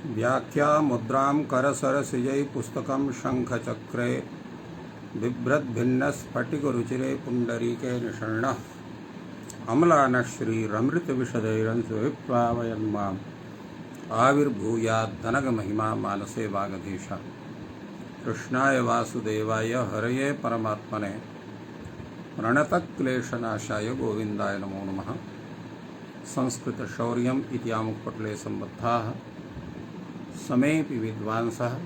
व्याख्या मुद्रां करसरसिजै पुस्तकं शङ्खचक्रे बिभ्रद्भिन्नस्फटिकरुचिरे पुण्डरीके निषण्णः अम्लानश्रीरमृतविशदैरंसुविप्लावयन्माम् आविर्भूयाद्दनगमहिमा मानसे वागधीश। कृष्णाय वासुदेवाय हरये परमात्मने प्रणतक्लेशनाशाय गोविन्दाय नमो नमः। संस्कृतशौर्यम् इति आमुखपटले सम्बद्धाः समेऽपि विद्वांसः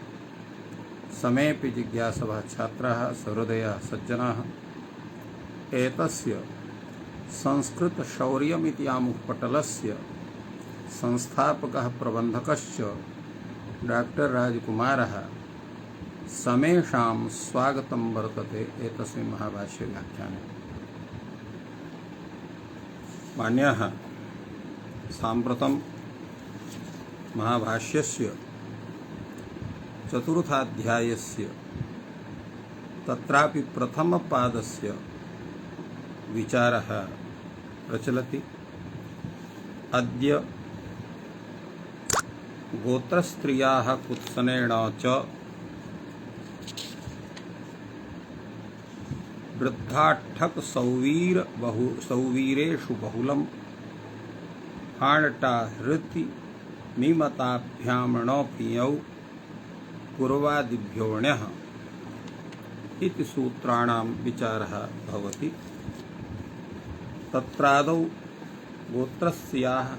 समेऽपि जिज्ञासवः छात्राः सहृदयाः सज्जनाः एतस्य संस्कृतशौर्यमिति आमुखपटलस्य संस्थापकः प्रबन्धकश्च डॉक्टर राजकुमारः समेषां स्वागतं वर्तते एतस्मिन् महाभाष्ये व्याख्याने। मान्याः, साम्प्रतं महाभाष्यस्य चतुर्थाध्यायस्य तत्रापि प्रथमपादस्य विचारः प्रचलति। अद्य गोत्रस्त्रियाः कुत्सनेन च वृद्धाठक सौवीरेषु बहुलं हाणटा हृति मीमताभ्यामणोऽप्यौ पूर्वादिभ्योऽण्यः इति सूत्राणां विचारः भवति। तत्रादौ गोत्रस्याः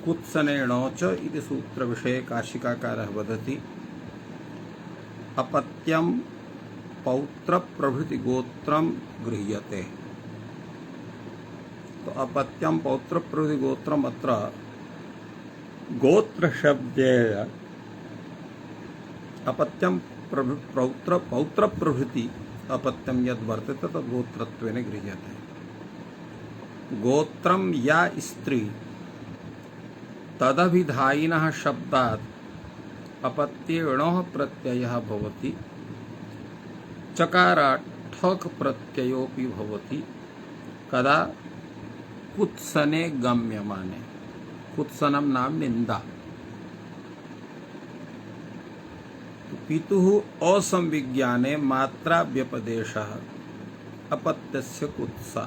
कुत्सनेन च इति सूत्रविषये काशिकाकारः वदति। अपत्यं पौत्र प्रभृति गोत्रं गृह्यते। तो अपत्यं पौत्र प्रभृति गोत्रम अत्र गोत्र शब्देन अपत्यं पौत्र प्रभृति अपत्यं यद् वर्तते तद् गोत्रत्वेन गृह्यते। गोत्रं या स्त्री तदभिधायिनः शब्दात् अपत्येणोः प्रत्ययः भवति। चकारात् ठक् प्रत्ययोऽपि भवति। कदा? कुत्सने गम्यमाने। कुत्सनं नाम निंदा। पितुः असंविज्ञाने मात्रा व्यपदेशः अपत्यस्य कुत्सा।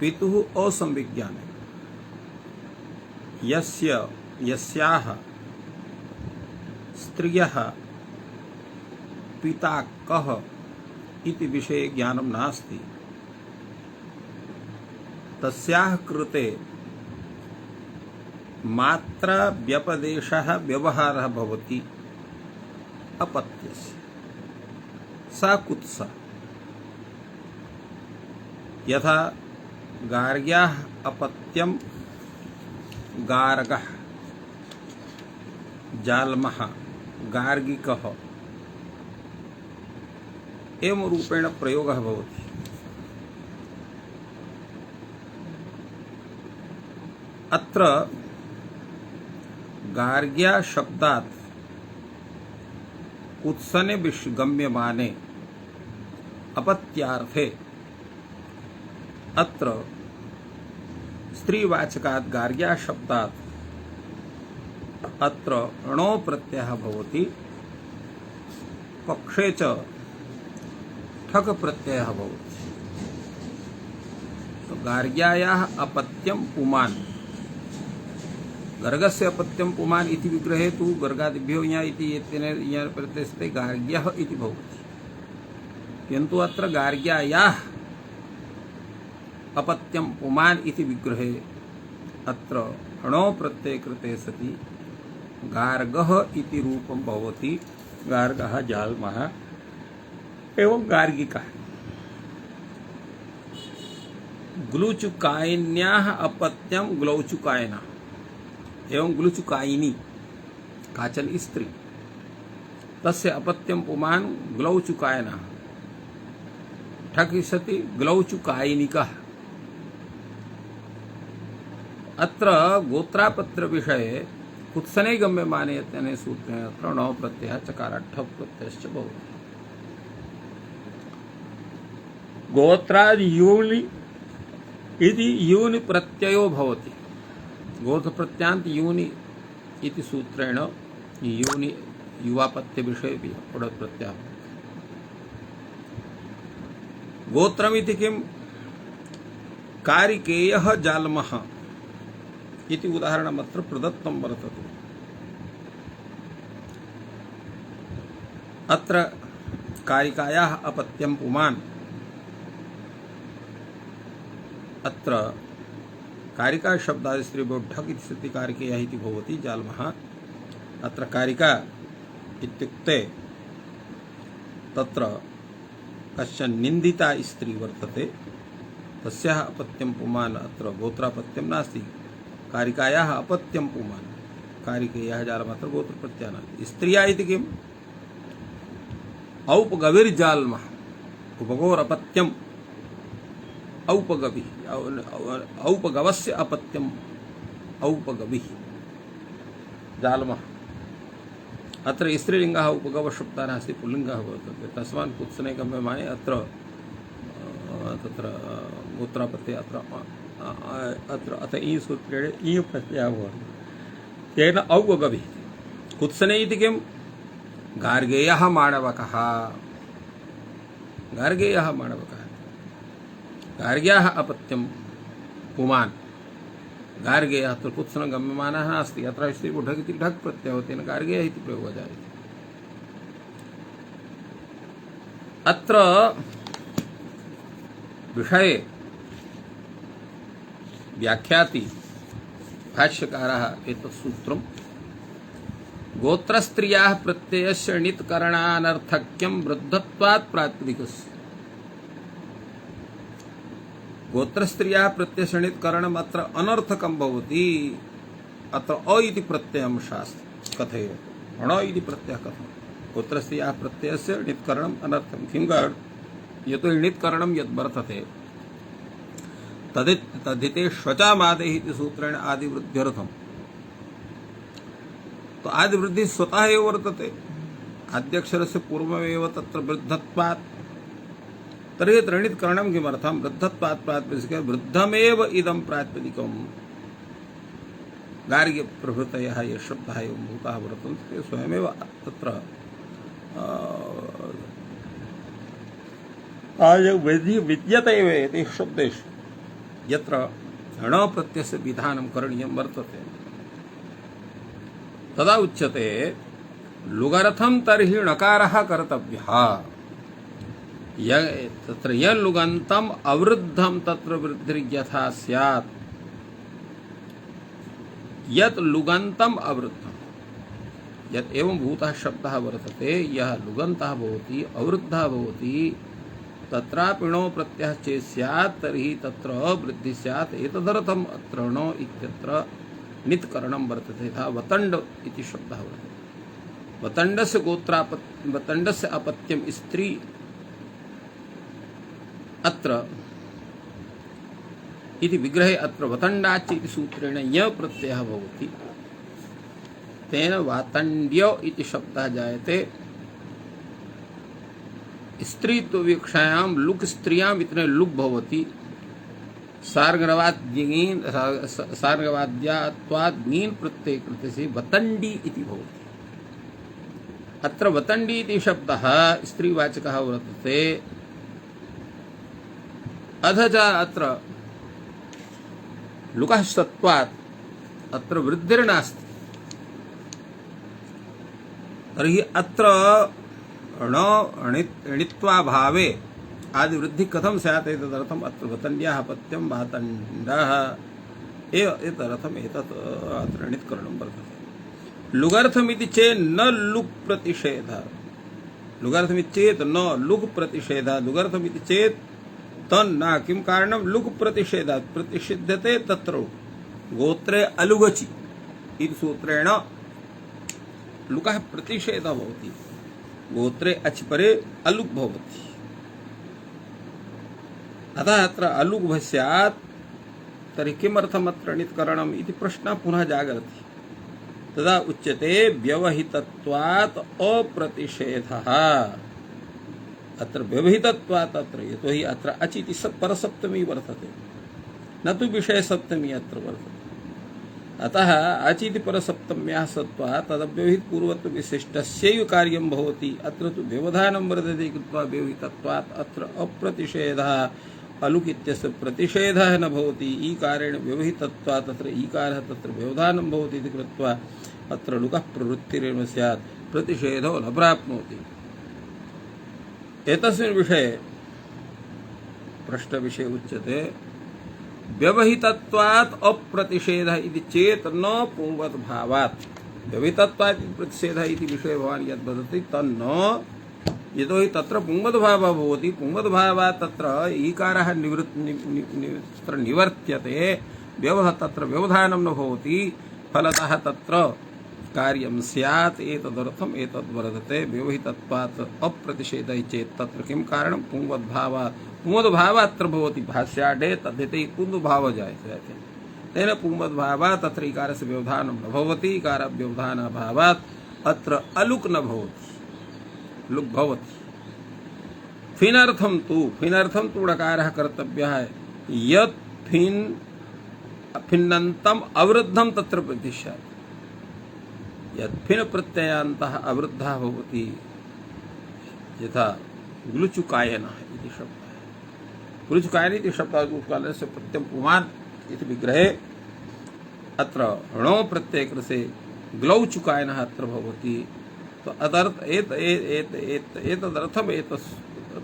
पितुः असंविज्ञाने यस्याः स्त्रियः पिता कः इति विषये ज्ञानं नास्ति, तस्याः कृते मात्रा व्यपदेशः व्यवहारः भवति अपत्यस्य। सा कुत्सा। यथा गार्ग्याः अपत्यं गार्गः, जाल्मः, गार्गिकः एवं रूपेण प्रयोगः भवति। अत्र गार्ग्या शब्दात् कुत्सने गम्यमाने अपत्यार्थे अत्र स्त्रीवाचकात् गार्ग्या शब्दात् अत्र णो प्रत्ययः भवति। पक्षे च ठक प्रत्ययः भवति। तो गार्ग्यायाः अपत्यं पुमान्, गर्गस्य अपत्यं पुमान् इति विग्रहे तु गर्गादिभ्यो यहाँ इति यहाँ प्रत्यस्ते गार्ग्यः इति भवति। किन्तु अत्र गार्ग्यायाः अपत्यं पुमान् इति विग्रहे अत्र णो प्रत्यय कृते सति गार्गः इति रूपं भवति। गार्गः जाल्मः एवं गार्गिकः। ग्लुचुकायिन्याः अपत्यं ग्लौचुकायिनः एवं ग्लुचुकायिनी काचन स्त्री, तस्य अपत्यं पुमान् ग्लौचुकायिनः ठक् सति ग्लौचुकायिनिकः। अत्र गोत्रापत्र विषये कुत्सने गम्यमाने इत्यनेन सूत्रेण अत्र णो प्रत्ययः चकारात् ठक् प्रत्ययश्च भवति। गोत्रादि यूलि इति यूनि प्रत्ययो भवति। गोत्र प्रत्यांत यूनि इति सूत्रेण यूनि युवापत्य विषय भी पड़त प्रत्याह। गोत्रमिति किम कारिकेयः जालमः इति उदाहरणमत्र प्रदत्तं वर्तते। अत्र कारिकायाः अपत्यं पुमान्। अत्र कारिका शब्दात् स्त्रीभ्यो ढक् इति स्थिति कारिकेयः इति भवति जालमः। अत्र कारिका इत्युक्ते तत्र कश्चन निंदिता स्त्री वर्तते, तस्याः अपत्यं पुमान्। अत्र गोत्रापत्यं नास्ति, कारिकायाः अपत्यं पुमान्। कारिकेयः जालमः अत्र गोत्रप्रत्ययः नास्ति। स्त्रिया इति किम्? औपगविर्जालमः, उपगोरपत्यम् औपगविः, औपगवस्य अपत्यम् औपगविः जालमः। अत्र स्त्रीलिङ्गः उपगवशब्दः नास्ति, पुल्लिङ्गः वर्तते। तस्मात् कुत्सने गम्यमाने अत्र तत्र गोत्रापत्ये अत्र अत ई सूत्रेण ई प्रत्ययः भवति। तेन औपगविः। कुत्सने इति किम्? गार्गेयः माणवकः। गार्गेयः माणवकः, गार्ग्याः अपत्यं पुमान्। गार्गेयः अत्र कुत्सन गम्यमानः नास्ति, अत्र स्त्रीभ्यो ढक् इति ढक् प्रत्ययो तेन गार्गेयः इति प्रयोगः जायते। अत्र विषये व्याख्याति भाष्यकारः एतत् सूत्रम् गोत्रस्त्रियाः प्रत्ययस्य णित्करणानर्थक्यं वृद्धत्वात् प्रातिपदिकस्य। गोत्रस्त्रियाः प्रत्ययस्य णित्करणम् अत्र अनर्थकं भवति। अत्र अ इति प्रत्ययं शास्त्रे कथयति। अण इति प्रत्ययः कथं? गोत्रस्त्रियाः प्रत्ययस्य णित्करणम् अनर्थकं। किं कारणं? यतो णित्करणं यद् वर्तते तदिते श्वचामादेः इति सूत्रेण आदिवृद्ध्यर्थम्। तो आदिवृद्धि स्वतः एव वर्तते, आद्यक्षरस्य पूर्वमेव तत्र वृद्धत्वात्। तर्हि अत्र णित्करणं किमर्थं? वृद्धत्वात् प्रातिपदिकं, वृद्धमेव इदं प्रातिपदिकं। गार्ग्यप्रभृतयः ये शब्दाः एवं भूताः वर्तन्ते ते स्वयमेव तत्र विद्यते एव इति शब्देषु यत्र ण प्रत्ययस्य विधानं करणीयं वर्तते तदा उच्यते लुगर्थं तर्हि णकारः कर्तव्यः। तत्र यल्लुगन्तम् अवृद्धं तत्र वृद्धिर्यथा स्यात्। यत् लुगन्तम् अवृद्धं, यत् एवं भूतः शब्दः वर्तते, यः लुगन्तः भवति अवृद्धः भवति, तत्रापि णो प्रत्ययः चेत् स्यात् तर्हि तत्र वृद्धिः स्यात्। एतदर्थम् अत्र णो इत्यत्र णित्करणं वर्तते। यथा वतण्ड इति शब्दः वर्तते। वतण्डस्य अपत्यं स्त्री। अत्र इति विग्रहे अत्र वतण्डाच्च इति सूत्रेण य प्रत्ययः भवति। तेन वातण्ड्य इति शब्दः जायते। स्त्रीत्ववीक्षायां लुक् स्त्रियाम् इति लुक् भवति। सार्गवाद्यात्वात् ङीन् प्रत्यये कृते से वतण्डी इति भवति। अत्र वतण्डी इति शब्दः स्त्रीवाचकः वर्तते। अथ च अत्र लुकः सत्वात् अत्र वृद्धिर्नास्ति। तर्हि अत्र णित्वाभावे आदिवृद्धि कथं स्यात्? एतदर्थम् अत्र वतण्ड्याः अपत्यं वातण्डः एतदर्थम् एतत् अत्र णित्करणं वर्तते। लुगर्थमिति चेत् न लुक् प्रतिषेधः। लुगर्थमिति चेत् न लुक् प्रतिषेधः। लुगर्थमिति चेत् तन्न किं कारणं? लुक् प्रतिषेधात् प्रतिषिध्यते तत्र गोत्रे अलुगचि इति सूत्रेण लुकः प्रतिषेधः भवति। गोत्रे अचि परे अलुक् भवति। अतः अत्र अलुक् स्यात् तर्हि किमर्थम् अत्र णित्करणम् इति प्रश्नः पुनः जागर्ति। तदा उच्यते व्यवहितत्वात् अप्रतिषेधः। अत्र व्यवहितत्वात् अत्र यतोहि अत्र अचि इति परसप्तमी वर्तते। न तु विषय सप्तमी अत्र वर्तते। अतः अचिति परसप्तम्याः सत्त्वात् तदव्यवहित पूर्वत्व विशिष्टस्यैव कार्यं भवति। अत्र तु व्यवधानं वर्तते कृत्वा व्यवहितत्वात् अत्र अप्रतिषेधः अलुक इत्यस्य प्रतिषेधः न भवति। ईकारेण व्यवहितत्वात् तत्र ईकारः तत्र व्यवधानं भवति इति कृत्वा अत्र लुकः प्रवृत्तिरेव स्यात्, प्रतिषेधो न प्राप्नोति। एतस्मिन् विषये प्रश्नविषये उच्यते व्यवहितत्वात् अप्रतिषेधः इति चेत् न पुंवद्भावात्। व्यवहितत्वात् प्रतिषेधः इति विषये भवान् यद् वदति तन्न, यतोहि तत्र पुंवद्भावः भवति। पुंवद्भावात् तत्र ईकारः निवर्त्यते, तत्र व्यवधानं न भवति, फलतः तत्र कार्यं स्यात्। एतदर्थम् एतद्वर्तते व्यवहितत्वात् अप्रतिषेधः चेत् तत्र किं कारणं? पुंवद्भावात्। पुंवद्भावात्र भवति भाष्याढे तद्धिते पुंवद्भावः जायते, तेन पुंवद्भावात् तत्र इकारस्य व्यवधानं न भवति। इकार व्यवधानाभावात् अत्र अलुक् न भवति, लुक् भवति। फिनर्थं तु ढकारः कर्तव्यः यत् फिन्नन्तम् अवृद्धं तत्र प्रतिष्ठ्यात्। यत् फिन् प्रत्ययान्तः अवृद्धः भवति, यथा ग्लुचुकायनः इति शब्दः। ग्लुचुकायन इति शब्दात् प्रत्ययं पुमान् इति विग्रहे अत्र णो प्रत्ययकृते ग्लौचुकायनः अत्र भवति। तो एतदर्थम्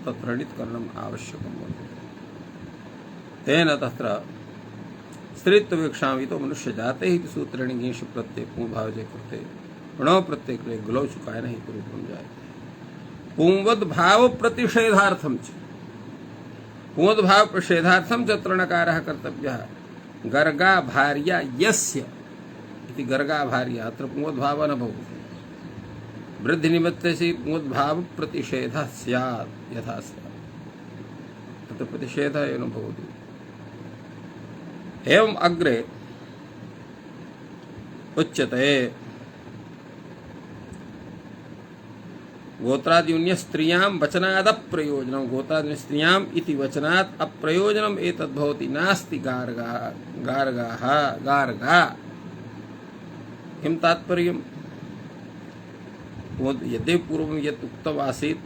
तत्र णित्करणम् आवश्यकं वर्तते। तेन तत्र स्त्रीत्ववीक्षामि तो मनुष्यजाते इति सूत्रेण ङीष् प्रत्यये पुंभावजे कृते णो प्रत्यये ग्लौचुकायनः इति रूपं जायते। पुंवद्भाव प्रतिषेधार्थं च, पुंवद्भाव प्रतिषेधार्थं च अत्र णकारः कर्तव्यः। गर्गा भार्या यस्य इति गर्गा भार्या, अत्र पुंवद्भावः न भवति। वृद्धिनिमित्तस्य पुंवद्भाव प्रतिषेधः स्यात् यथा स्यात्, तत्र प्रतिषेधः एव न भवति। एवम् अग्रे उच्यते गोत्राद्यून्य स्त्रियां वचनाद् अप्रयोजनं। गोत्राद्यून्य स्त्रियाम् इति वचनात् अप्रयोजनम् एतद्भवति। नास्ति गार्गा। किं तात्पर्यम्? यद्यपि पूर्वं यत् उक्तम् आसीत्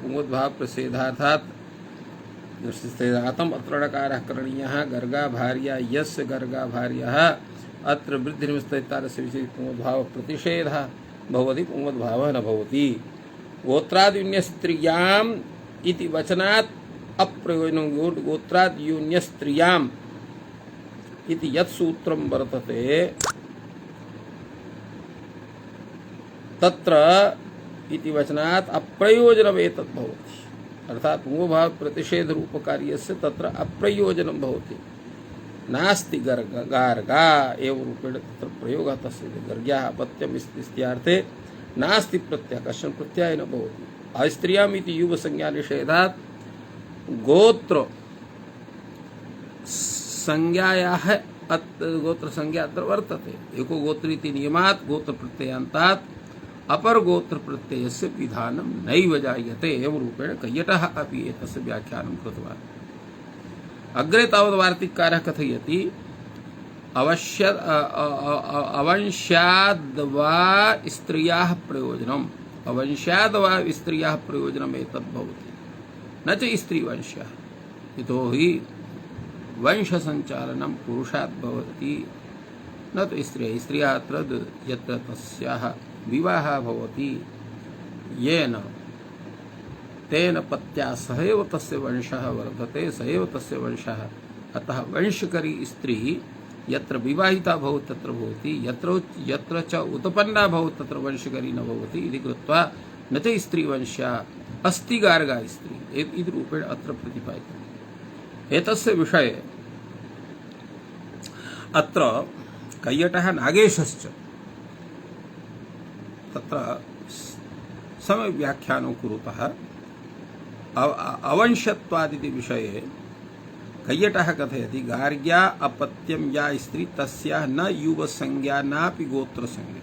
पुंवद्भाव प्रतिषेधार्थात् निश्चितार्थम् अत्र णकारः करणीयः। गर्गा भार्या यस्य गर्गा भार्यः, अत्र वृद्धिनिमित्तस्य विषये पुंवद्भाव प्रतिषेधः भवति, पुंवद्भावः न भवति। गोत्राद्यून्यस्त्रियाम् इति वचनात् अप्रयोजनं। गोत्राद्यून्यस्त्रियाम् इति यत् सूत्रं वर्तते तत्र इति वचनात् अप्रयोजनम् एतत् भवति। अर्थात् पुंवद्भाव प्रतिषेध रूपकार्यस्य तत्र अप्रयोजनं भवति। नास्ति गार्गा एव रूपेण तत्र प्रयोगः तस्य। गर्ग्याः अपत्यम् इत्यार्थे नास्ति प्रत्ययः, कश्चन प्रत्ययः न भवति। अस्त्रियाम् इति युवसंज्ञा निषेधात् गोत्र संज्ञायाः गोत्र संज्ञा अत्र वर्तते। एको गोत्र इति नियमात् गोत्र प्रत्ययान्तात् अपर गोत्र प्रत्ययस्य विधानं नैव जायते। एवं रूपेण कैयटः अपि एतस्य व्याख्यानं कृतवान्। अग्रे तावत् वार्तिककारः कथयति अवंश्याद्वा स्त्रियाः प्रयोजनम्। अवंश्याद्वा स्त्रियाः प्रयोजनम् एतद् भवति, न च स्त्रीवंश्यः। यतोहि वंशसञ्चालनं पुरुषात् भवति, न तु स्त्रियः। स्त्रियः अत्र यत्र तस्याः विवाहः भवति येन तेन पत्या सहैव तस्य वंशः वर्धते, सहैव तस्य वंशः। अतः वंशकरी स्त्री यत्र विवाहिता भवति तत्र भवति, यत्र च उत्पन्ना भवति तत्र वंशकरी न भवति इति कृत्वा न च स्त्रीवंश्या अस्ति गार्गा स्त्री इति रूपेण अत्र प्रतिपादितम्। एतस्य विषये अत्र कैयटः नागेशश्च तत्र सम्यक् व्याख्यानं कुरुतः। अवंशत्वादिति विषये कैयटः कथयति गार्ग्या अपत्यं या स्त्री तस्याः न युवसंज्ञा नापि गोत्रसंज्ञा।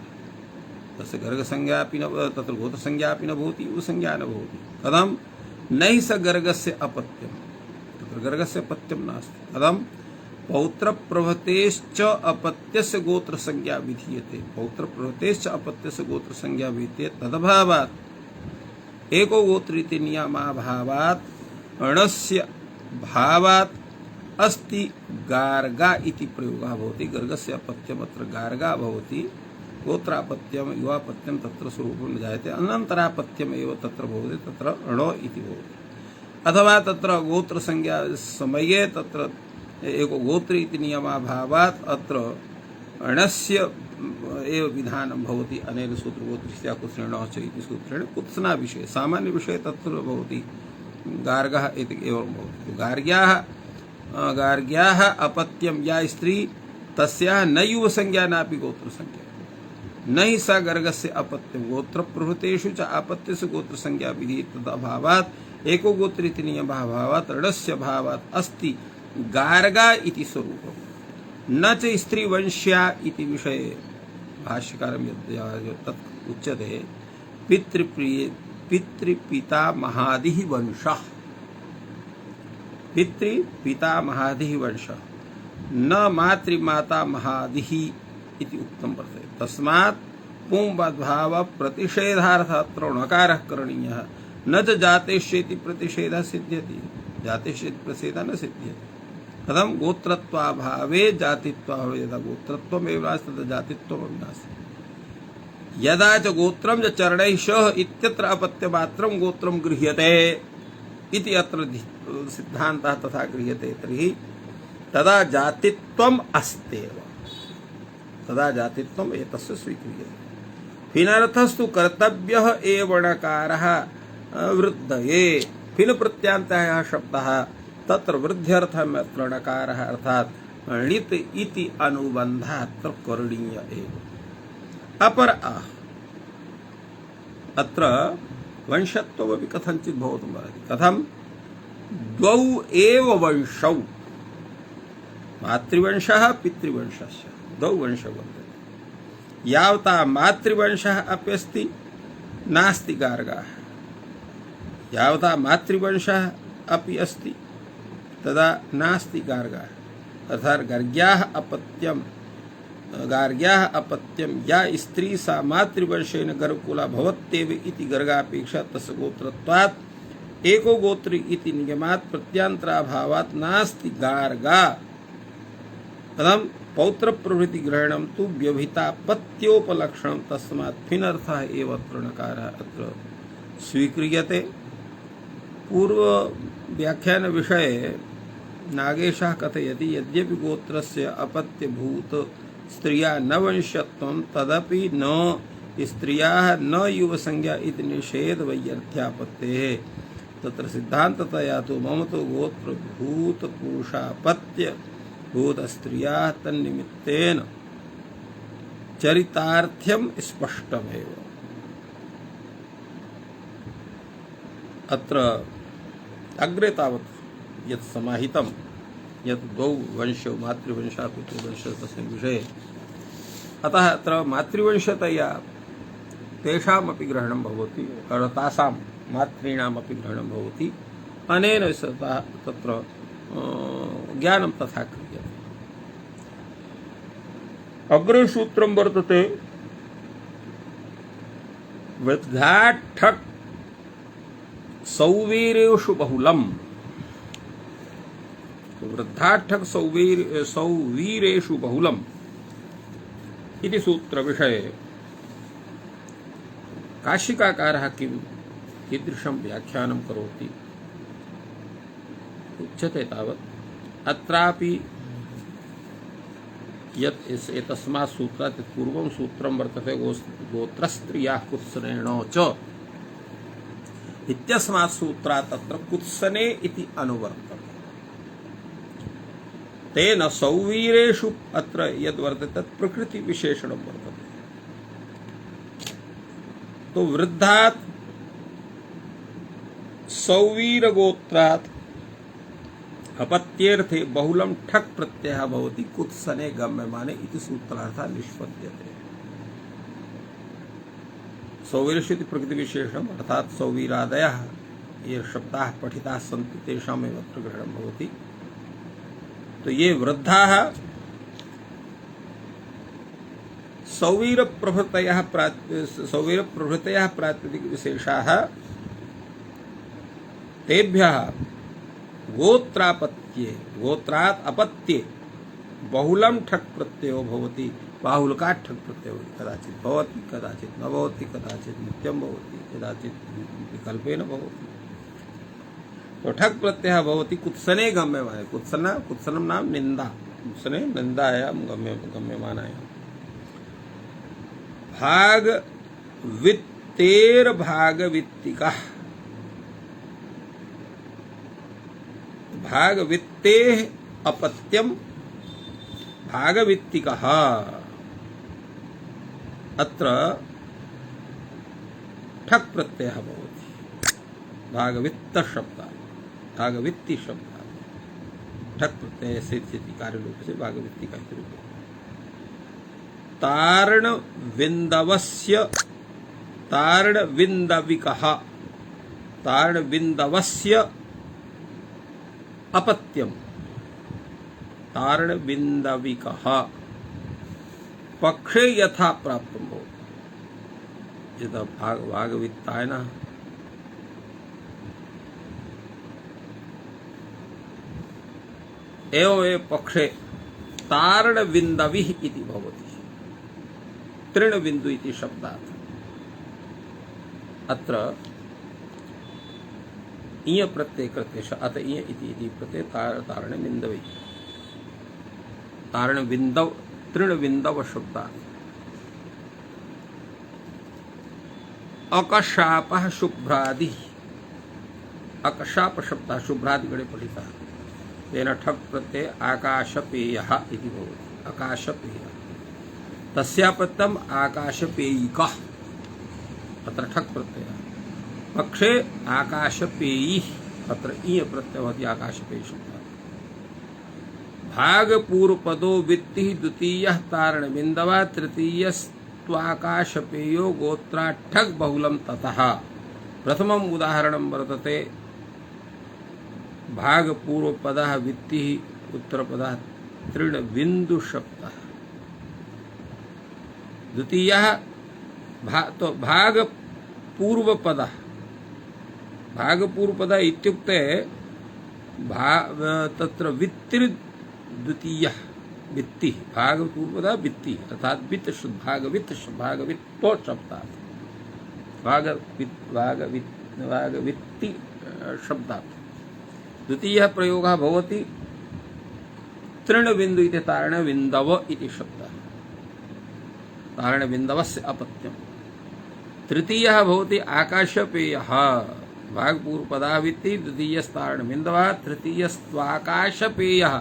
तस्य गर्गसंज्ञापि न, तत्र गोत्रसंज्ञापि न भवति, युवसंज्ञा न भवति। कथं? न हि स गर्गस्य अपत्यं, तत्र गर्गस्य अपत्यं नास्ति। कथं? पौत्र प्रभृतेश्च अपत्यस्य गोत्र संज्ञा विधीयते। पौत्र प्रभृतेश्च अपत्यस्य गोत्र संज्ञा विधीयते तदभावात् एको गोत्रीति नियमाभावात् अणस्य भावात् अस्ति गार्गा इति प्रयोगः भवति। गर्गस्य अपत्यम् अत्र गार्गा भवति। गोत्रापत्यम युवापत्यम तत्र स्वरूपं जायते अनन्तरापत्यम एव तत्र भवति तत्र अणो इति भवति। अथवा तत्र गोत्र संज्ञा समये तत्र एको गोत्री इति नियमाभावात् अत्र अणस्य एव विधानं भवति। अनेन सूत्रगोत्रस्य कुत्सनेन च इति सूत्रेण कुत्सना विषये सामान्य विषये तत्र भवति गार्गः इति एवं भवति। गार्ग्याः अपत्यं या स्त्री तस्याः न युवसंज्ञा नापि गोत्रसंज्ञा न हि सा गर्गस्य अपत्यं गोत्र प्रभृतेषु च आपत्यस्य गोत्रसंज्ञा विधि तदभावात् एको गोत्रीति नियमाभावात् ऋणस्य भावात् अस्ति गार्गा इति स्वरूपम् न च स्त्रीवंश्या इति विषये भाष्यकारं तत् उच्यते पितृपितामहादिः वंशः पितृपितामहादिः वंशः न मातृमातामहादिः इति उक्तं वर्तते। तस्मात् पुंवद्भाव प्रतिषेधार्थः अत्र णकारः करणीयः न च जातेष्येति प्रतिषेधः सिद्ध्यति। जातेष्येति प्रतिषेधः न सिद्ध्यति। कथं गोत्रत्वाभावे जातित्वाभावे यदा गोत्रत्वमेव नास्ति तदा जातित्वमपि नास्ति। यदा च गोत्रं च चरणैः सह इत्यत्र अपत्यमात्रं गोत्रं गृह्यते इति अत्र सिद्धान्तः तथा गृह्यते तर्हि तदा जातित्वम् अस्त्येव। तदा जातित्वम् एतस्य स्वीक्रियते। फिनर्थस्तु कर्तव्यः एव णकारः वृद्धये। फिन प्रत्यान्तः यः शब्दः तत्र वृद्ध्यर्थम् अत्र णकारः अर्थात् णित् इति अनुबन्धः अत्र करणीय एव। अपर अत्र वंशत्वमपि कथञ्चित् भवितुमर्हति। कथं द्वौ एव वंशौ मातृवंशः पितृवंशस्य द्वौ वंशौ वर्तते। यावता मातृवंशः अपि अस्ति नास्ति गार्गाः। यावता मातृवंशः अपि अस्ति तदा नास्ति गार्गाः। अर्थात् गार्ग्याः अपत्यं या स्त्री सा मातृवंशेन गर्भकुला भवत्येव इति गर्गापेक्षा तस्य गोत्रत्वात् एको गोत्री इति नियमात् प्रत्यांतराभावात् नास्ति गार्गा। कथं पौत्र प्रभृति ग्रहणं तु व्यभितापत्योपलक्षणं तस्मात् फिनर्थः एव अत्र णकारः अत्र स्वीक्रियते। पूर्व व्याख्यान विषये नागेशः कथयति यद्यपि गोत्रस्य अपत्यभूत स्त्रिया न वंश्यत्वं तदपि न स्त्रियाः न युवसंज्ञा इति निषेध वैयर्थ्यापत्तेः। तत्र सिद्धान्ततया तु मम तो गोत्र भूत पुरुषापत्य भूत स्त्रियाः तन्निमित्तेन चरितार्थ्यं स्पष्टमेव। अत्र अग्रे तावत् यत् समाहितं यत् द्वौ वंशौ मातृवंशः पितृवंशः तस्मिन् विषये अतः अत्र मातृवंशतया तेषामपि ग्रहणं भवति तासां मातॄणामपि ग्रहणं भवति। अनेन तत्र ज्ञानं तथा क्रियते। अग्रे सूत्रं वर्तते वृद्धाठक् सौवीरेषु बहुलम्। वृद्धाठक् सौवीरेषु बहुलम् इति सूत्र विषये काशिकाकारः कीदृशं व्याख्यानं करोति उच्यते तावत् अत्रापि यत् एतस्मात् सूत्रात् पूर्वं सूत्रं वर्तते गोत्रस्त्रियाः कुत्सनेन च इत्यस्मात् सूत्रात् तत्र कुत्सने इति अनुवर्तते। तेन सौवीरेषु अत्र यद् वर्तते तत् प्रकृति विशेषणं वर्तते। तो वृद्धात् सौवीर गोत्रात् अपत्येर्थे बहुलं ठक् प्रत्ययः भवति कुत्सने गम्यमाने इति सूत्रार्थः निष्पद्यते। सौवीरेषु इति प्रकृति विशेषणम् अर्थात् सौवीरादयः ये शब्दाः पठिताः सन्ति तेषामेव अत्र ग्रहणं भवति। तो ये वृद्धाः सौवीर प्रभृतयः प्रातिपदिक विशेषाः तेभ्यः गोत्रापत्ये गोत्रात् अपत्ये बहुलम ठक् प्रत्ययो भवति बाहुलकात् ठक् प्रत्ययो कदाचित् भवति कदाचित् न भवति कदाचित् नित्यं भवति कदाचित् विकल्पेन भवति तो ठक् प्रत्ययः भवति कुत्सने गम्यमाने कुत्सनं नाम निंदा कुत्सने निंदायां गम्यमानायां भाग वित्तेर भाग वित्तिकः भाग वित्ते अपत्यम भाग वित्तिकः अत्र ठक् प्रत्ययः भवति भागवित्त शब्दात् भागवित्ति शब्दात् ठक् प्रत्यय से कार्यरूप से भागवित्ति का रूप तारण विंदवस्य तारण विंदविकः तारण विंदवस्य अपत्यम तारण विंदविकः पक्षे यथा प्राप्तं भवति यदा भागवित्ताय न एवं पक्षे तारण विंदविः इति भवति तृण बिंदु इति शब्दात् अत्र इय प्रत्यय कृत्य अत इय इति प्रत्यय तारण बिंदवि तारण बिंदव तृण बिंदव शब्दात् अकशापः शुभ्रादि अकशाप शब्दः शुभ्रादि गणे पठितः तेन ठक् प्रत्यय आकाशपेयः इति भवति आकाशपेयः तस्यापत्यम् आकाशपेयिकः अत्र ठक् प्रत्ययः पक्षे आकाशपेयी अत्र इय प्रत्यय भवति आकाशपेयी शब्दः भाग पूर्व पदो वित्ति द्वितीयः तारण बिंदवा तृतीय स्वाकाशपेयो गोत्रा ठक् बहुलम ततः प्रथमम् उदाहरणं वर्तते भाग पूर्व पदः वित्ति उत्तर पदः तृण बिंदु शब्दः द्वितीयः तो भाग पूर्व पदः भाग पूर्व पदः इत्युक्ते तत्र वित्ति द्वितीयः वित्ति भाग पूर्व पदः वित्ति अर्थात वित्त भागवित्तो शब्दात् भागवित्ति शब्दात् द्वितीयः प्रयोगः भवति तृणबिंदु इति तारणबिंदव इति शब्दः तारणबिंदवस्य अपत्यम् तृतीयः भवति आकाशपेयः भागपूर्वपदावित्ति द्वितीयस्तारणबिंदवः तृतीयस्त्वाकाशपेयः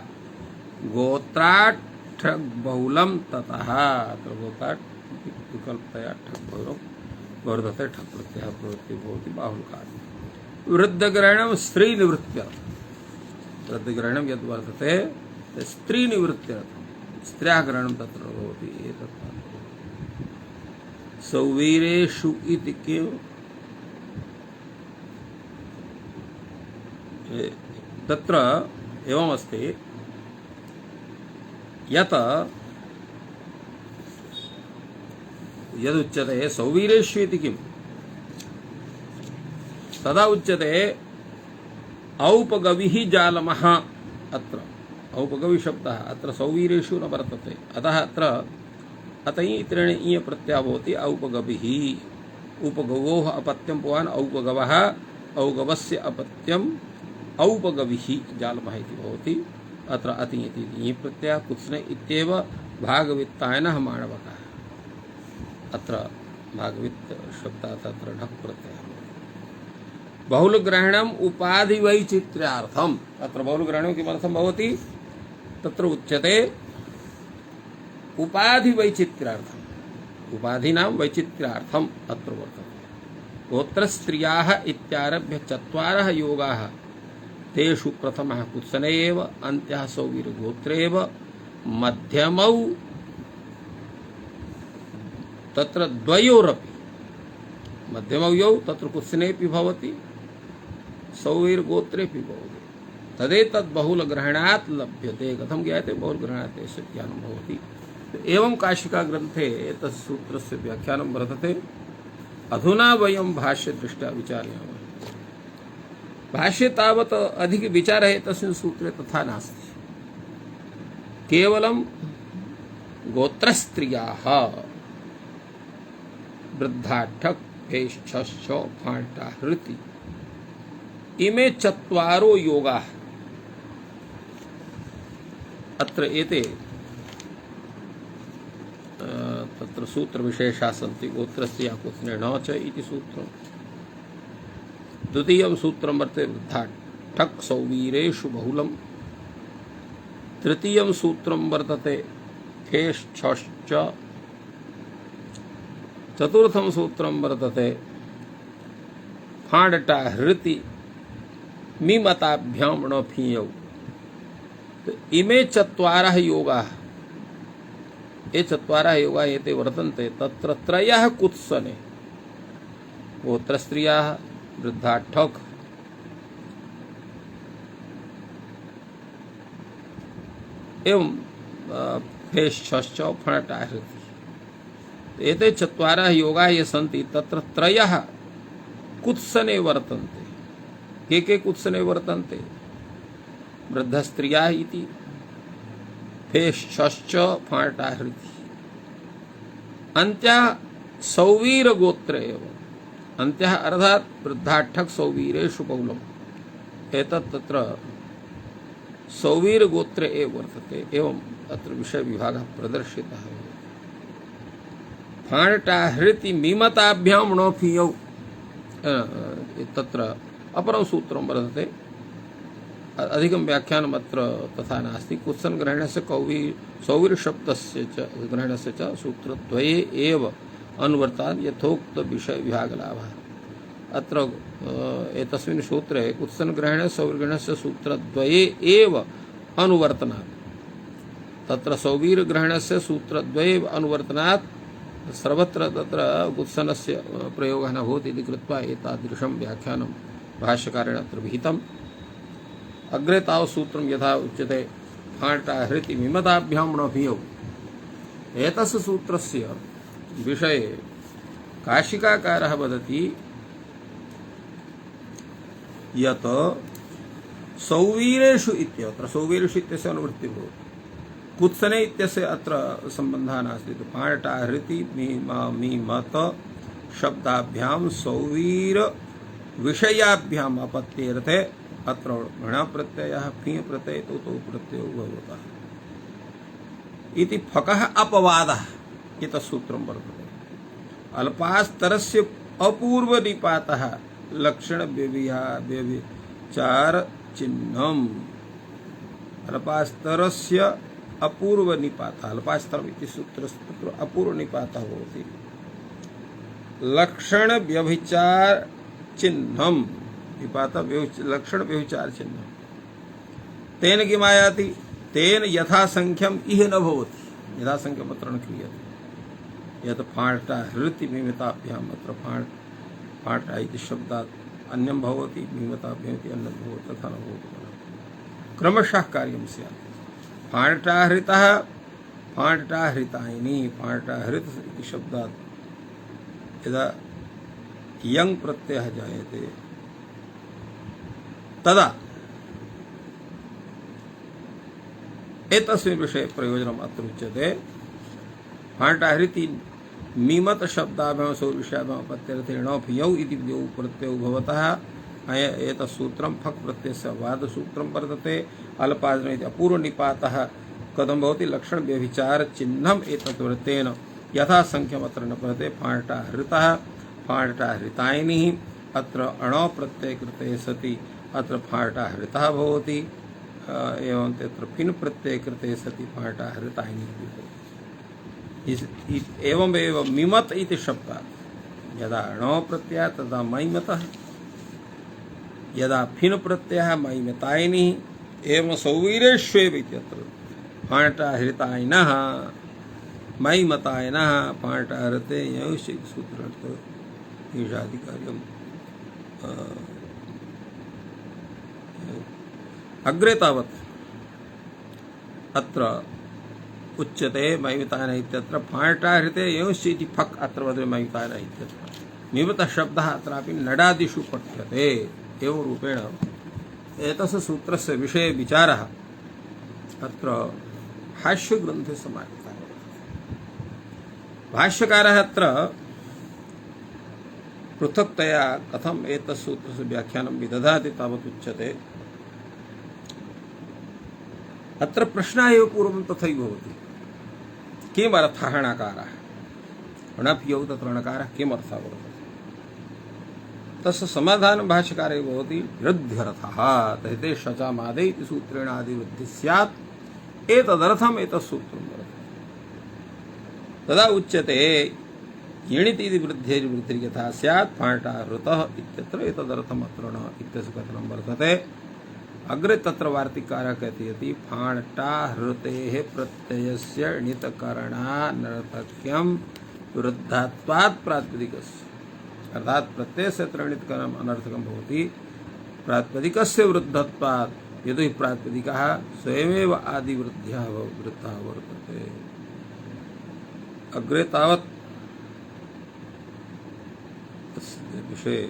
गोत्रात् ठक् बहुलं ततः अत्र गोत्रात् विकल्पतया ठक् बहुलं वर्धते ठक् प्रत्ययः प्रवृत्ति भवति बाहुलकात् वृद्धग्रहणं स्त्रीनिवृत्त्यर्थं वृद्धग्रहणं यद् वर्तते स्त्रीनिवृत्त्यर्थं स्त्रियः ग्रहणं तत्र भवति एतत् सौवीरेषु इति किं तत्र एवमस्ति यत् यदुच्यते सौवीरेषु इति किं तदा उच्यते औपगविः जालमः अत्र औपगवि शब्दः अत्र सौवीरेषु न वर्तते अतः अत्र अतः इत्रेण इय प्रत्ययः भवति औपगविः उपगवोः अपत्यं पुवान् औपगवः औगवस्य अपत्यम् औपगविः जालमः इति भवति अत्र अति इति इय प्रत्ययः कुत्सने इत्येव भागवित्तायनः माणवकः अत्र भागवित्त शब्दात् अत्र ढक् प्रत्ययः बहुलग्रहणम् उपाधिवैचित्र्यार्थम् अत्र बहुलग्रहणं किमर्थं भवति तत्र उच्यते उपाधिवैचित्र्यार्थम् उपाधीनां वैचित्र्यार्थम् अत्र वर्तते गोत्रस्त्रियाः इत्यारभ्य चत्वारः योगाः तेषु प्रथमः कुत्सने एव अन्त्यः सौवीरगोत्रे एव मध्यमौ तत्र द्वयोरपि मध्यमौ यौ तत्र कुत्सनेऽपि भवति सौवीरगोत्रेऽपि भवति तदेतद् बहुलग्रहणात् लभ्यते। कथं ज्ञायते बहुलग्रहणात् इति ज्ञानं भवति। एवं काशिका ग्रन्थे तस्य सूत्रस्य व्याख्यानं वर्तते। अधुना वयं भाष्यदृष्ट्या विचारयामः। भाष्ये तावत् अधिक विचारः तस्मिन् सूत्रे तथा नास्ति। केवलं गोत्रस्त्रियाः वृद्धाठक् भेषश्च फाण्टाहृति इमे चत्वारो योगाः अत्र एते तत्र सूत्रविशेषाः सन्ति। गोत्रस्य कुत्ने न च इति सूत्रम्। द्वितीयं सूत्रं वर्तते वृद्धाठक् सौवीरेषु बहुलम्। तृतीयं सूत्रं वर्तते फेष्छश्च। चतुर्थं सूत्रं वर्तते फाण्डटाहृति मिमताभ्यां ण फीयौ। इमे चत्वारः योगाः, ये चत्वारः योगाः एते वर्तन्ते। तत्र त्रयः कुत्सने गोत्रस्त्रियाः वृद्धाठक् एवं फेष्छश्च फणटाहृति। एते चत्वारः योगाः ये सन्ति तत्र त्रयः कुत्सने वर्तन्ते। के कुत्सने वर्तन्ते? वृद्धस्त्रियाः इति, फेष्छश्च फणटाहृति। अन्त्यः सौवीर गोत्र एव। अन्त्यः अर्थात् वृद्धाठक् सौवीरेषु बहुलम्। एतत् तत्र सौवीर गोत्रे एव वर्तते। एवं अत्र विषय विभागः प्रदर्शितः। फाण्टाहृति मिमताभ्यां ण फीयौ तत्र अपरं सूत्रं वर्तते। अधिकं व्याख्यानम् अत्र तथा नास्ति। कुत्सन ग्रहणस्य सौवीर शब्दस्य च ग्रहणस्य च सूत्रद्वये एव अनुवर्तात् यथोक्त विषय विभागलाभः। अत्र एतस्मिन् सूत्रे कुत्सन ग्रहणे सौवीर ग्रहणस्य सूत्रद्वये एव अनुवर्तनात्। तत्र सौवीर ग्रहणस्य सूत्रद्वये एव अनुवर्तनात् सर्वत्र तत्र कुत्सनस्य प्रयोगः न भवति इति कृत्वा एतादृशं व्याख्यानं भाष्यकारेण अत्र विहितम्। अग्रे तावत् सूत्रं यथा उच्यते फाण्टाहृति मिमताभ्यां ण फीयौ। एतस्य सूत्रस्य विषये काशिकाकारः वदति यत् सौवीरेषु इत्यत्र सौवीरेषु इत्यस्य अनुवृत्तिः भवति। कुत्सने इत्यस्य अत्र सम्बन्धः नास्ति। फाण्टाहृति मिमत शब्दाभ्यां सौवीर विषयाभ्याम् अपत्यर्थे अत्र ण प्रत्ययः फी प्रत्ययतो तो प्रत्ययो भवतः इति फकः अपवादः इति सूत्रं वर्तते। अल्पास्तरस्य अपूर्व निपातः लक्षण व्यभिचार चिह्नम्। अल्पास्तरस्य अपूर्व निपातः, अल्पास्तरम् इति सूत्रस्य अपूर्व निपातः भवति। लक्षण व्यभिचार चिह्नम्, निपात लक्षण व्यभिचार चिह्नम्। तेन किमायाति? तेन यथासंख्यम् इह न भवति। यथासंख्यम् अत्र न क्रियते। यत् फाण्टाहृति मिमताभ्याम् अत्र फाण्टा इति शब्दात् अन्यं भवति, मिमताभ्याम् इति अन्यं भवति, तथा न भवति। क्रमशः कार्यं स्यात्। फाण्टाहृतः फाण्टाहृतायिनी। फाण्टाहृत इति शब्दात् यदा यङ् प्रत्ययः जायते तदा एतस्मिन् विषये प्रयोजनम् अत्र उच्यते। फाण्टाहृति मिमत शब्दाभ्यां सौविषयाभ्याम् अपत्यर्थे ण फीयौ इति द्वौ प्रत्ययौ भवतः एतत् सूत्रं फक् प्रत्ययस्य वादसूत्रं वर्तते। अल्पादन इति अपूर्व निपातः कथं भवति? लक्षण व्यभिचार चिह्नम् एतत् वृत्तेन यथा संख्यम् अत्र न भवते। फाण्टाहृतः फाण्टाहृतायिनिः अत्र अण प्रत्यय कृते सति अत्र फाण्टाहृतः भवति। एवं तत्र फिन् प्रत्यय कृते सति फाण्टाहृतायिनिः भवति। एवमेव मिमत इति शब्दात् यदा ण प्रत्ययः तदा मैमतः, यदा फिन् प्रत्ययः मैमतायिनिः। एवं सौवीरेष्वेव इत्यत्र फाण्टाहृतायिनः मैमतायिनः फाण्टाहृते यौश्च सूत्रार्थ ईशादिकार्यम् अग्रे तावत् अत्र उच्यते मयुतान इत्यत्र फाण्टाहृते एवंश्च इति फक् अत्र वदति मयुतान इत्यत्र मिवतः शब्दः अत्रापि नडादिषु पठ्यते एवं रूपेण एतस्य सूत्रस्य विषये विचारः अत्र भाष्यग्रन्थे समाहितः भाष्यकारः अत्र पृथक्तया कथम् एतस्य सूत्रस्य व्याख्यानं विदधाति तावत् उच्यते। अत्र प्रश्नः एव पूर्वं तथैव भवति किमर्थः णकारः णप्यौ तत्र णकारः किमर्थः वर्तते तस्य समाधानं भाष्यकारे भवति वृद्ध्यर्थः तैते शचामादे इति सूत्रेण आदिवृद्धिः स्यात् एतदर्थम् एतत् सूत्रं वर्तते। तदा उच्यते यणिति इति वृद्धिर्यथा स्यात् फाण्टाहृतः इत्यत्र एतदर्थम् अत्र न इत्यस्य कथनं वर्तते। अग्रे तत्र वार्तिककारः कथयति फाण्टाहृतेः प्रत्ययस्य णितकरणानर्थक्यं विरुद्धात्वात् प्रातिपदिकस्य अर्थात् प्रत्ययस्य अत्र णितकरणम् अनर्थकं भवति प्रातिपदिकस्य विरुद्धत्वात् यतो हि प्रातिपदिकः स्वयमेव आदिवृद्ध्यः वृत्तः वर्तते। अग्रे तावत् विषये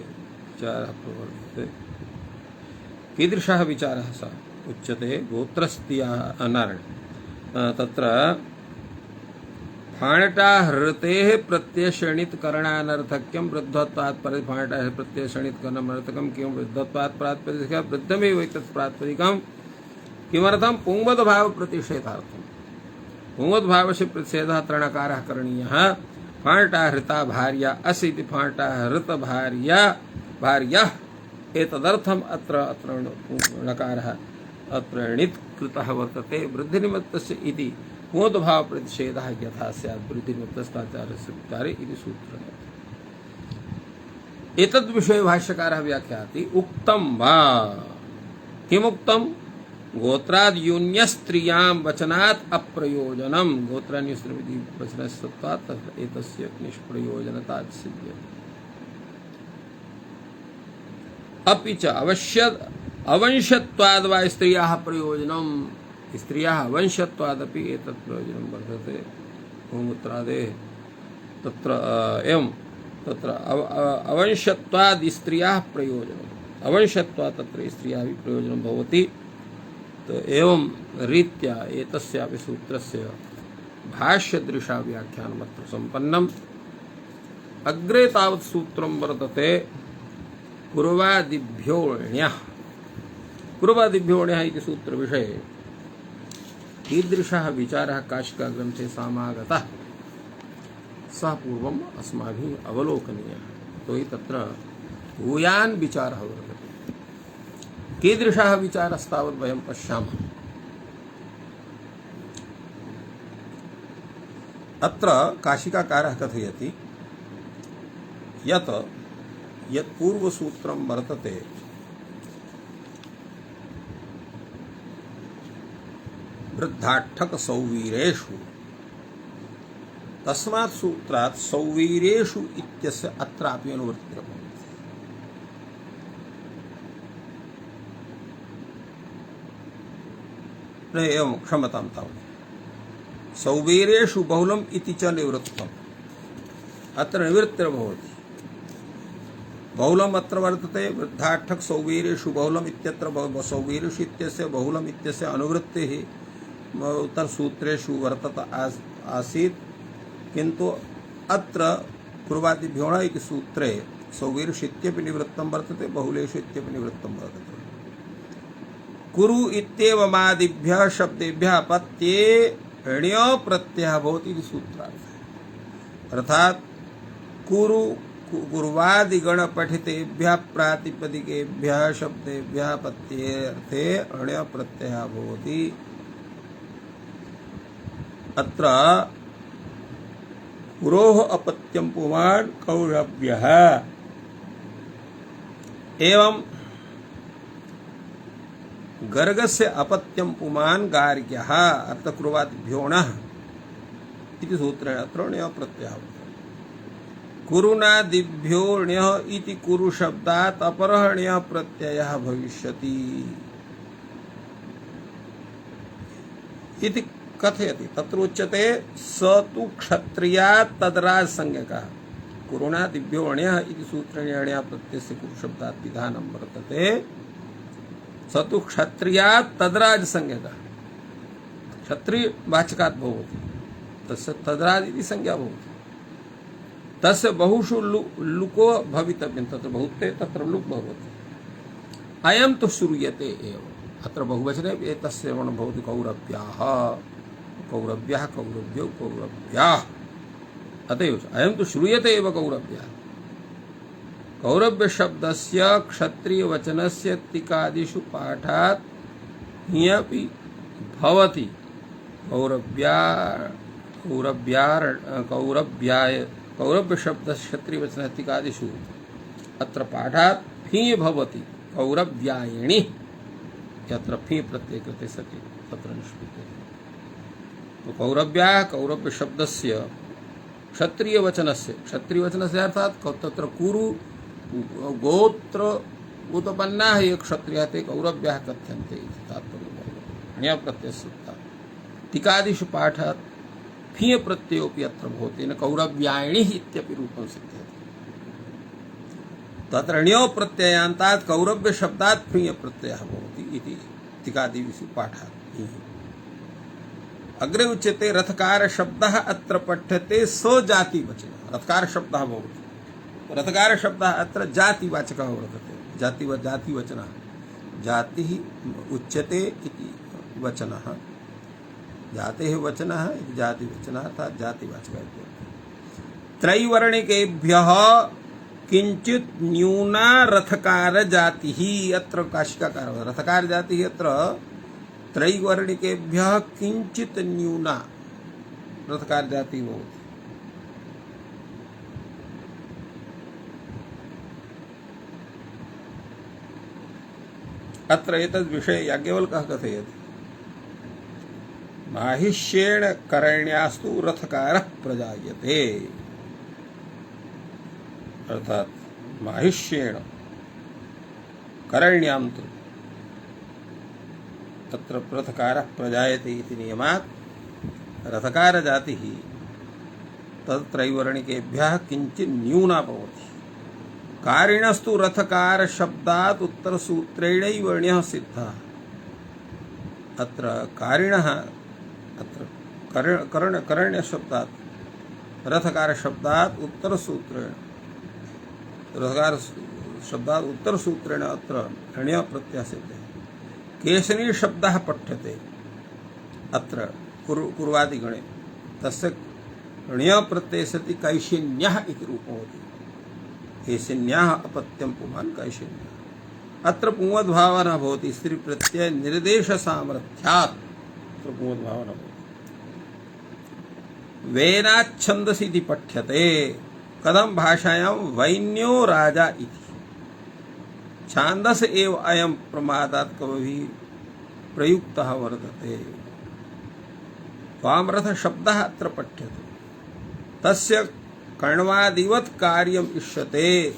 विचारः प्रवर्तते। कीदृशः विचारः स उच्यते गोत्रस्त्रियः नारायण तत्र फाण्टाहृतेः प्रत्ययशणितकरणानर्थक्यं वृद्धत्वात् फाण्टाः प्रत्ययशणितकरणमर्थकं किं वृद्धत्वात् प्रातिपदिकः वृद्धमेव एतत् प्रातिपदिकं किमर्थं पुंवद्भावप्रतिषेधार्थं पुंवद्भावस्य प्रतिषेधः तृणकारः करणीयः फाण्टाहृता भार्या अस्य इति फाण्टाहृत भार्या एतदर्थम् अत्र णकारः अत्र णित् कृतः वर्तते वृद्धिनिमित्तस्य इति पुंवद्भावप्रतिषेधः यथा स्यात् वृद्धिनिमित्तस्ताचार्यस्य विचारे इति सूत्रेण। एतद्विषये भाष्यकारः व्याख्याति उक्तं वा किमुक्तं गोत्राद्यून्यस्त्रियां वचनात् अप्रयोजनं गोत्रान्यस्त्रिमिति वचनस्त्वात् एतस्य निष्प्रयोजनता सिद्ध्यति। अपि च अवंशत्वाद् वा स्त्रियाः प्रयोजनं स्त्रियाः अवंशत्वादपि एतत् प्रयोजनं वर्तते गोमूत्रादेः तत्र एवं तत्र अवंशत्वाद् स्त्रियाः प्रयोजनम् अवंशत्वात् तत्र स्त्रियाः प्रयोजनं भवति। तो एवं रीत्या एतस्यापि सूत्रस्य भाष्यदृशा व्याख्यानमत्र सम्पन्नम्। अग्रे तावत् सूत्रं वर्तते पूर्वादिभ्योऽण्यः पूर्वादिभ्योऽण्यः इति सूत्रविषये कीदृशः विचारः काशिकाग्रन्थे समागतः सः पूर्वम् अस्माभिः अवलोकनीयः। तो हि तत्र भूयान् विचारः वर्तते। कीदृशः विचारस्तावत् वयं पश्यामः। अत्र काशिकाकारः कथयति यत् पूर्वसूत्रं वर्तते वृद्धाष्टक सौवीरेषु तस्मात् सूत्रात् सौवीरेषु इत्यस्य अत्रापि अनुवृत्तिः भवति। एवं क्षमतां तावत् सौवीरेषु बहुलम् इति च निवृत्तम् अत्र निवृत्तिर्भवति। बहुलम् अत्र वर्तते वृद्धाष्टक सौवीरेषु बहुलम् इत्यत्र सौवीरेषु इत्यस्य बहुलम् इत्यस्य अनुवृत्तिः उत्तरसूत्रेषु वर्तत आसीत् किन्तु अत्र पूर्वादिभ्योऽण्यः इति सूत्रे सौवीरेषु इत्यपि निवृत्तं वर्तते बहुलेषु इत्यपि निवृत्तं वर्तते। कुरु इत्येवमादिभ्यः शब्देभ्यः अपत्ये ण्य प्रत्ययः भवति इति सूत्रार्थः। अर्थात् कुरु कुर्वादिगण पठितेभ्यः प्रातिपदिकेभ्यः शब्देभ्यः प्रत्यये ण्य प्रत्ययः भवति। अत्र पुरोः अपत्यं पुमान् कौरव्यः एवं गर्गस्य अपत्यं पुमान् गार्ग्यः अत्र कुर्वादिभ्योऽणः इति सूत्रेण अत्र ण्य प्रत्ययः भवति। कुरुनादिभ्यो ण्यः इति कुरु शब्दात् अपरः ण्यः प्रत्ययः भविष्यति। इति कथयति। तत्र उच्यते स तु क्षत्रियात् तद्राज संज्ञकः कुरुणा दिव्यो अण्यः इति सूत्रेण अण्या प्रत्ययस्य कुरुशब्दात् विधानं वर्तते। स तु क्षत्रियात् तद्राज संज्ञकः क्षत्रियवाचकात् भवति, तस्य तद्राज इति संज्ञा भवति। तस्य बहुषु लुको भवितव्यं, तत्र बहुत्वे तत्र लुक् भवति। अयं तु श्रूयते एव, अत्र बहुवचने एतस्य वर्णः भवति कौरव्याः, कौरव्याः, कौरव्यौ, कौरव्याः। अतएव अयं तु श्रूयते एव कौरव्याः। कौरव्यशब्दस्य क्षत्रियवचनस्य तिकादिषु पाठात् ह्यपि भवति। कौरव्यशब्दस्य क्षत्रियवचनस्य तिकादिषु अत्र पाठात् फि भवति कौरव्यायिणी, यत्र फि प्रत्यय कृते सति तत्र निष्पद्यते। तो कौरव्याः कौरव्यशब्दस्य क्षत्रियवचनस्य अर्थात् तत्र कुरु गोत्र उत्पन्नाः ये क्षत्रियाः ते कौरव्याः कथ्यन्ते इति तात्पर्यम्। अण्या प्रत्ययस्य तिकादिषु पाठात् फि प्रत्ययोऽपि अत्र भवति, न कौरव्यायिणी इत्यपि रूपं सिद्ध्यति। तत्र ण्यो प्रत्ययान्तात् कौरव्यशब्दात् फि प्रत्ययः भवति इति तिकादिषु पाठात्। अग्रे उच्यते रथकार शब्दः अत्र पठ्यते सजातिवचनः। रथकार शब्दः भवति, रथकार शब्दः अत्र जातिवाचकः वर्तते। जातिवचनः, जातिः उच्यते इति वचनः, जातेः वचनः इति जातिवचनः अर्थात् जातिवाचकः इति। त्रैवर्णिकेभ्यः किंचित न्यूना रथकार जातिः, अत्र काशिकाकार रथकार जातिः अत्र त्रैवर्णिकेभ्यः किंचित न्यूना रथकार जातिः भवति। अत्र एतद् विषये याज्ञवल्क्यः कथयति। माहिष्येण करण्यास्तु रथकारः प्रजायते, अर्थात माहिष्येण करण्यां तु तत्र रथकारः प्रजायते इति नियमात् रथकार जातिः तत्रैवर्णिकेभ्यः किंचित् न्यूना भवति। कारिणस्तु रथकार शब्दात् उत्तरसूत्रेणैव वर्ण्यः सिद्धः। अत्र कारिणः अत्र करण्य शब्दात् रथकार शब्दात् उत्तरसूत्रेण, रथकार शब्दात् उत्तरसूत्रेण अत्र ण्य प्रत्ययः सिद्धः। केशनी शब्दः पठ्यते अत्र कुर्वादिगणे, तस्य ण्य प्रत्यये सति कैशिन्यः इति रूपं भवति। केशिन्याः अपत्यं पुमान् कैशिन्यः। अत्र पुंवद्भावना भवति, स्त्री प्रत्यय निर्देश सामर्थ्यात् अत्र पुंवद्भावना भवति। वेनाच्छन्दसि इति पठ्यते। कथं भाषायां वैन्यो राजा इति छान्दस एव अयं प्रमादात् कविभिः प्रयुक्तः वर्तते। वामरथ शब्दः अत्र पठ्यते, तस्य कण्वादिवत् कार्यम् इष्यते,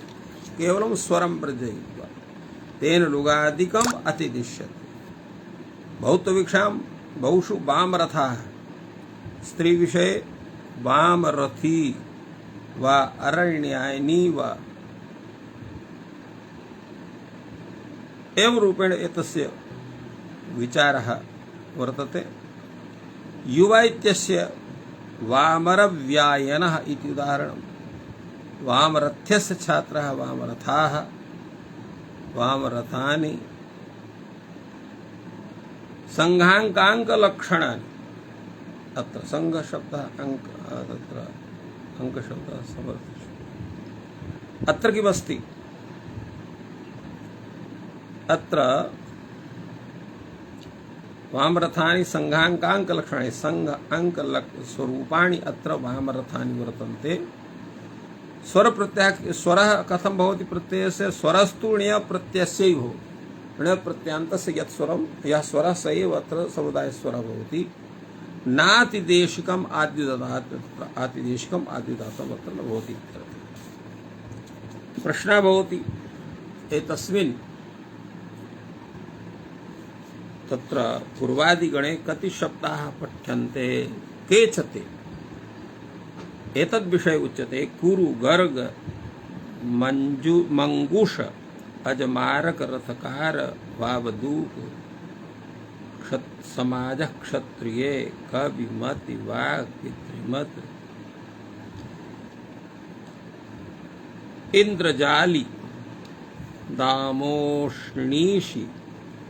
केवलं स्वरं वर्जयित्वा तेन लुगादिकम् अतिदिश्यते। बहुत्ववीक्षां बहुषु वामरथाः, स्त्रीविषये वामरथी वा अरण्यायिनी वा एवं रूपेण एतस्य विचारः वर्तते। युवा इत्यस्य वामरव्यायनः इति उदाहरणं। वामरथ्यस्य छात्रः वामरथाः, वामरथानि। संघाङ्काङ्कलक्षणानि, अत्र संघशब्दः अङ्क, तत्र अङ्कशब्दः समर्थः। अत्र किमस्ति, अत्र वामरथानि संघाङ्काङ्कलक्षणानि, संघ अंक स्वरूपाणि अत्र वामरथानि वर्तन्ते। स्वर प्रत्यय, स्वरः कथं भवति प्रत्ययस्य, स्वरस्तु ण्य प्रत्ययस्यैव भवति। ण्य प्रत्ययान्तस्य यत् स्वरं, यः स्वरः स एव अत्र समुदायस्वरः भवति। नातिदेशिकम् आद्युदात्, आतिदेशिकम् आद्युदातम् अत्र न भवति। प्रश्नः भवति एतस्मिन् तत्र पूर्वादिगणे कति शब्दाः पठ्यन्ते केचते एतद्विषये उच्यते कुरु गर्ग मंगूष अजमारक रथकार वावदूक समाज क्षत्रिय कवि मति वाग पितृमत इंद्रजाली दामोष्णीषि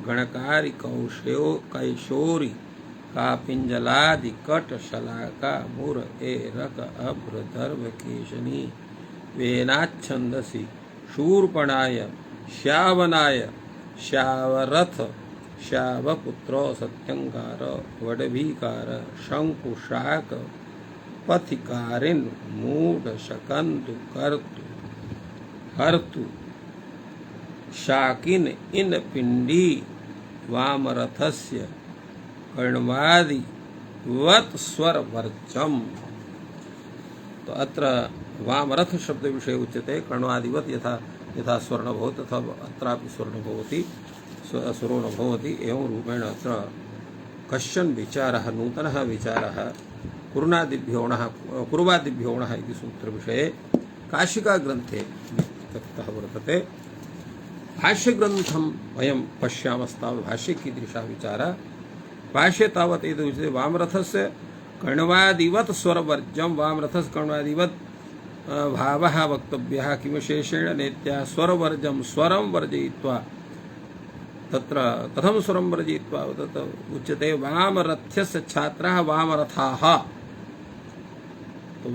गणकारी कैशोरी कापिंजलादि कट शलाका मुर एरक अभ्र दर्भ केशनी वेनाच्छंदसी शूर्पणाय श्यावनाय श्यावरथ श्यावपुत्रो सत्यंकार वडभीकार शंकुशाक पथिकारिन मूढ़ शकंतु कर्तु हर्तु शाकिन इन पिंडी वामरथस्य कर्णवादि वत स्वर वर्चम। तो अत्र वामरथ शब्द विषय उच्यते कर्णवादिवत यथा यथा स्वर्ण भवति तथा अत्रापि स्वर्ण भवति स्वरो न भवति एवं रूपेण अत्र कश्चन विचारः नूतनः विचारः कुर्वादिभ्योणः इति सूत्रविषये काशिका ग्रन्थे कथितः वर्तते। भाष्यग्रन्थं वयं पश्यामस्तावत् भाष्ये कीदृशः विचारः। भाष्ये तावत् एतद् उच्यते वामरथस्य कर्णवादिवत् स्वरवर्जं वामरथस्य कर्णवादिवत् भावः वक्तव्यः किमशेषेण नेत्या स्वरवर्जं स्वरं वर्जयित्वा तत्र कथं स्वरं वर्जयित्वा तत् उच्यते वामरथ्यस्य छात्राः वामरथाः। तो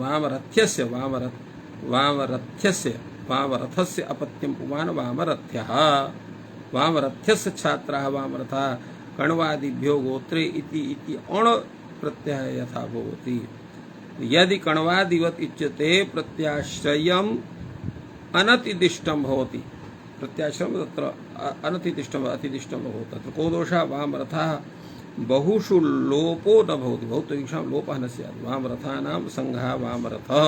वामरथस्य अपत्यं पुमान् वामरथ्यः वामरथ्यस्य छात्राः वामरथाः कण्वादिभ्यो गोत्रे इति अण प्रत्यय यथा भवति। यदि कण्वादिवत् इच्यते प्रत्याश्रयम् अनतिदिष्टं भवति प्रत्याश्रयं तत्र अनतिदिष्टम् अतिदिष्टं भवति तत्र को दोषः वामरथाः बहुषु लोपो न भवति बहुतेषां लोपः न स्यात्। वामरथानां संघः वामरथः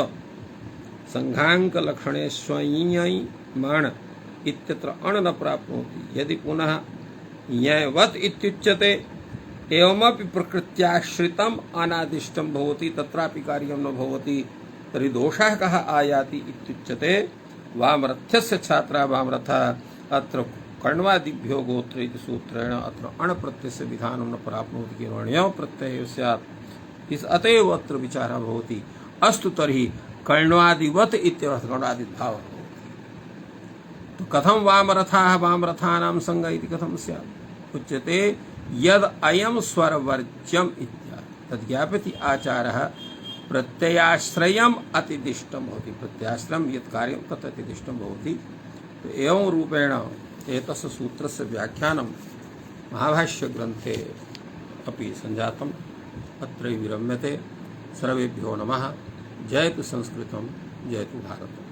संघाङ्कलक्षणे स्वय्यमाण इत्यत्र अण न प्राप्नोति। यदि पुनः यवत् इत्युच्यते एवमपि प्रकृत्याश्रितम् अनादिष्टं भवति तत्रापि कार्यं न भवति तर्हि दोषः कः आयाति इत्युच्यते वामरथ्यस्य छात्रा वामरथः अत्र कर्णवादिभ्यो गोत्र इति सूत्रेण अत्र अण प्रत्ययस्य विधानं न प्राप्नोति केवलं ण्यः प्रत्ययः स्यात्। इस अतएव अत्र विचारः भवति अस्तु तर्हि कर्णवादिवत् इत्यर्थः कर्णादिभावः भवति। तो कथं वामरथाः वामरथानां संग इति कथं स्यात् उच्यते यद् अयं स्वरवर्ज्यम् इत्यादि तद् ज्ञापयति आचार्यः प्रत्ययाश्रयम् अतिदिष्टं भवति प्रत्याश्रयं यत् कार्यं तत् अतिदिष्टं भवति। तो एवं रूपेण एतस्य सूत्रस्य व्याख्यानं महाभाष्यग्रन्थे अपि सञ्जातम् अत्र विरम्यते। सर्वेभ्यो नमः। जयतु संस्कृतं जयतु भारतम्।